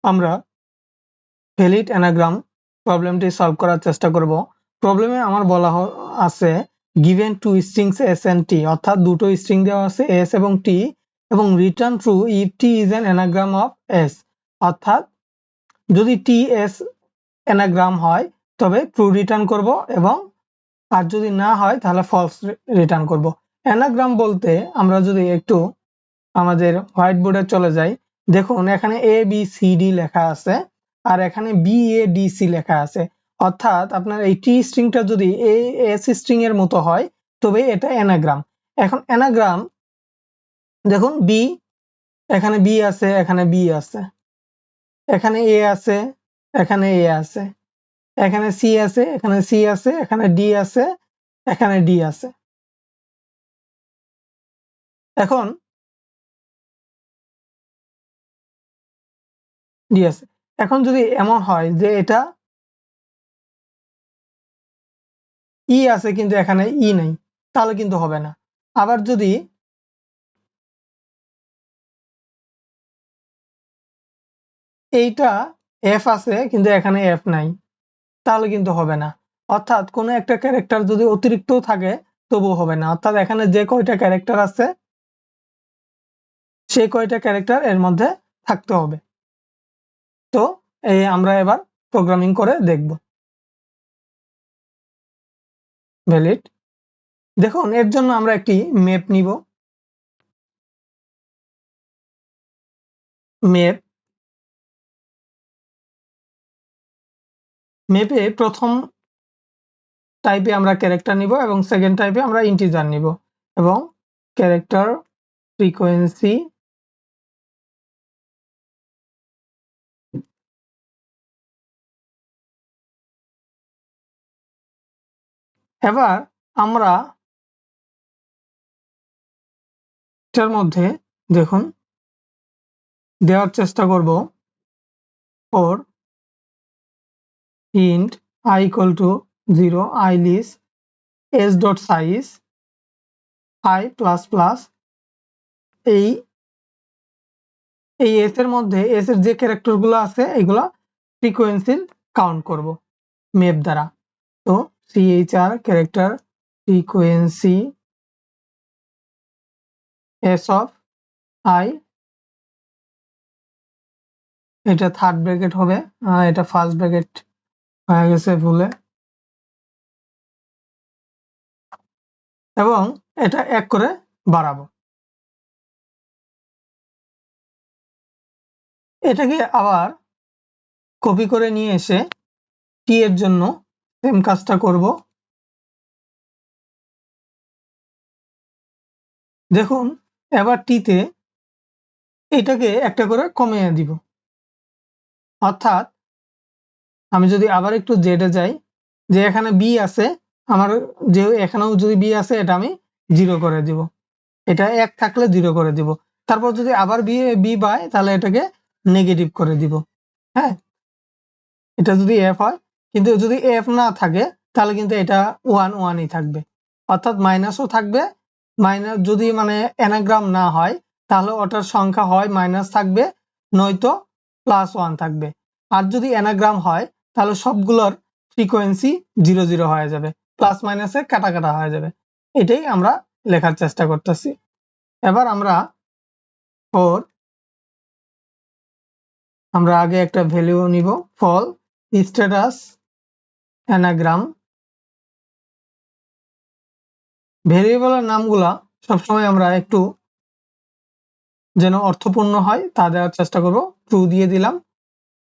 আমরা valid anagram প্রবলেমটি solve করার চেষ্টা করব। প্রবলেমে আমার বলা আছে given two strings s and t, অর্থাৎ দুটো স্ট্রিং দেওয়া আছে s এবং t, এবং return true if t is an anagram of s, অর্থাৎ যদি t s অ্যানাগ্রাম হয় তবে true রিটার্ন করব, এবং আর যদি না হয় তাহলে ফলস রিটার্ন করব। অ্যানাগ্রাম বলতে আমরা যদি একটু আমাদের হোয়াইট বোর্ডে চলে যাই, দেখুন এখানে এ বি সি ডি লেখা আছে আর এখানে বি এ ডি সি লেখা আছে, অর্থাৎ আপনার এই টি স্ট্রিংটা যদি এস স্ট্রিং এর মতো হয় তবে এটা অ্যানাগ্রাম। এখন অ্যানাগ্রাম দেখুন বি, এখানে বি আছে, এখানে বি আছে, এখানে এ আছে, এখানে এ আছে, এখানে সি আছে, এখানে সি আছে, এখানে ডি আছে, এখানে ডি আছে। এখন ডি আছে। এখন যদি এমন হয় যে এটা ই আছে কিন্তু এখানে ই নাই, তাহলে কিন্তু হবে না। আবার যদি এইটা এফ আছে কিন্তু এখানে এফ নাই, তাহলে কিন্তু হবে না। অর্থাৎ কোনো একটা ক্যারেক্টার যদি অতিরিক্ত থাকে তবুও হবে না, অর্থাৎ এখানে যে কয়টা ক্যারেক্টার আছে সেই কয়টা ক্যারেক্টার এর মধ্যে থাকতে হবে। তো এই আমরা এবার প্রোগ্রামিং করে দেখব। ভ্যালিড, দেখুন এর জন্য আমরা একটি ম্যাপ নিব। ম্যাপে প্রথম টাইপে আমরা ক্যারেক্টার নিব এবং সেকেন্ড টাইপে আমরা ইন্টিজার নিব, এবং ক্যারেক্টার ফ্রিকোয়েন্সি এবার আমরা এটার মধ্যে দেখুন দেওয়ার চেষ্টা করব for int I equal to 0 I list s dot size I plus plus, এই s এর মধ্যে s এর যে ক্যারেক্টার গুলো আছে এগুলা ফ্রিকোয়েন্সি কাউন্ট করব ম্যাপ দ্বারা। তো chr character frequency s of I, এটা থার্ড ব্র্যাকেট হবে, এটা ফার্স্ট ব্র্যাকেট হয়ে গেছে ভুলে, এবং এটা এক করে বাড়াবো। এটাকে আবার কপি করে নিয়ে এসে টি এর জন্য সেম কাজটা করব। দেখুন এবার টিতে এটাকে একটা করে কমিয়ে দিব, অর্থাৎ আমি যদি আবার একটু জেডে যাই, যে এখানে বি আছে আমার, যে এখানেও যদি বি আছে এটা আমি 0 করে দিব, এটা 1 থাকলে 0 করে দিব, তারপর যদি আবার বি পায় তাহলে এটাকে নেগেটিভ করে দিব। হ্যাঁ, এটা যদি এফ হয়, কিন্তু যদি এফ না থাকে তাহলে কিন্তু এটা 1 1ই থাকবে, অর্থাৎ মাইনাসও থাকবে, মাইনাস যদি মানে অ্যানাগ্রাম না হয় তাহলে ওটার সংখ্যা হয় মাইনাস থাকবে, নয়তো +1 থাকবে। আর যদি অ্যানাগ্রাম হয় তাহলে সবগুলোর ফ্রিকোয়েন্সি 0 0 হয়ে যাবে, প্লাস মাইনাসে কাটা কাটা হয়ে যাবে। এটাই আমরা লেখার চেষ্টা করতেছি। এবার আমরা আমরা আগে একটা ভ্যালু নিব, ফল স্ট্যাটাস অ্যানাগ্রাম। ভেরিয়েবলের নামগুলা সবসময় আমরা একটু যেন অর্থপূর্ণ হয় তা দেওয়ার চেষ্টা করব। ট্রু দিয়ে দিলাম,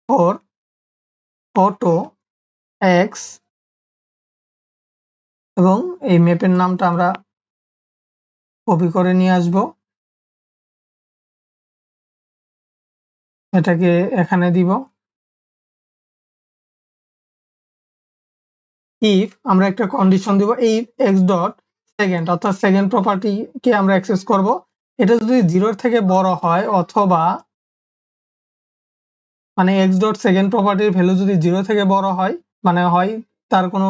ফর অটো এক্স, এবং এই ম্যাপের নামটা আমরা কপি করে নিয়ে আসব, এটাকে এখানে দিব। ইফ আমরা একটা কন্ডিশন দিব, ইফ এক্স ডট সেকেন্ড, অর্থাৎ সেকেন্ড প্রপার্টিকে আমরা অ্যাক্সেস করব, এটা যদি 0 থেকে বড় হয়, অথবা মানে এক্স ডট সেকেন্ড প্রপার্টির ভ্যালু যদি 0 থেকে বড় হয়, মানে হয় তার কোনো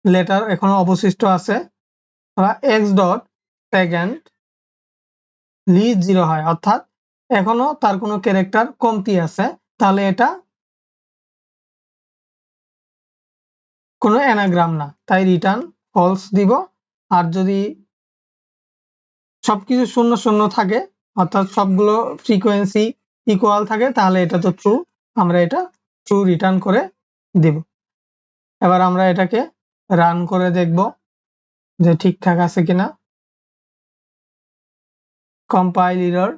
লেটার এখনো অবশিষ্ট আছে, বা এক্স ডট সেকেন্ড লিস্ট 0 হয়, অর্থাৎ এখনো তার কোনো ক্যারেক্টার কমতি আছে, তাহলে এটা কোনো অ্যানাগ্রাম না, তাই রিটার্ন ফলস দিব। আর যদি সবকিছু শূন্য শূন্য থাকে অর্থাৎ সবগুলো ফ্রিকোয়েন্সি ইকুয়াল থাকে তাহলে এটা তো ট্রু, আমরা এটা ট্রু রিটার্ন করে দিব। এবার আমরা এটাকে রান করে দেখব যে ঠিকঠাক আছে কিনা। কম্পাইল এরর,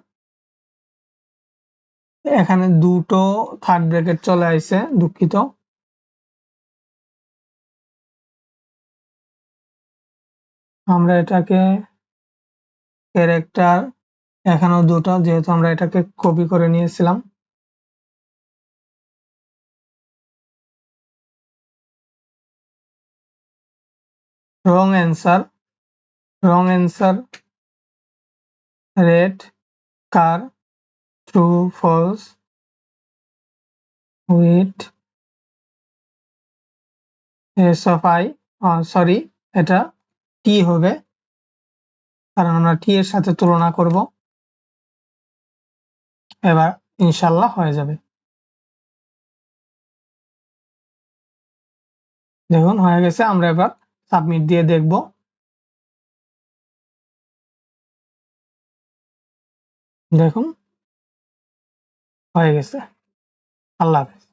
এখানে দুটো থার্ড ব্র্যাকেট চলে আসছে, দুঃখিত। আমরা এটাকে ক্যারেক্টার, এখানেও দুটো, যেহেতু আমরা এটাকে কপি করে নিয়েছিলাম। Wrong answer rate car true false with S of I, sorry এটা টি হবে কারণ আমরা টি এর সাথে তুলনা করব। এবার ইনশাল্লাহ হয়ে যাবে। দেখুন হয়ে গেছে, আমরা এবার সাবমিট দিয়ে দেখব। দেখুন হয়ে গেছে। আল্লাহ হাফেজ।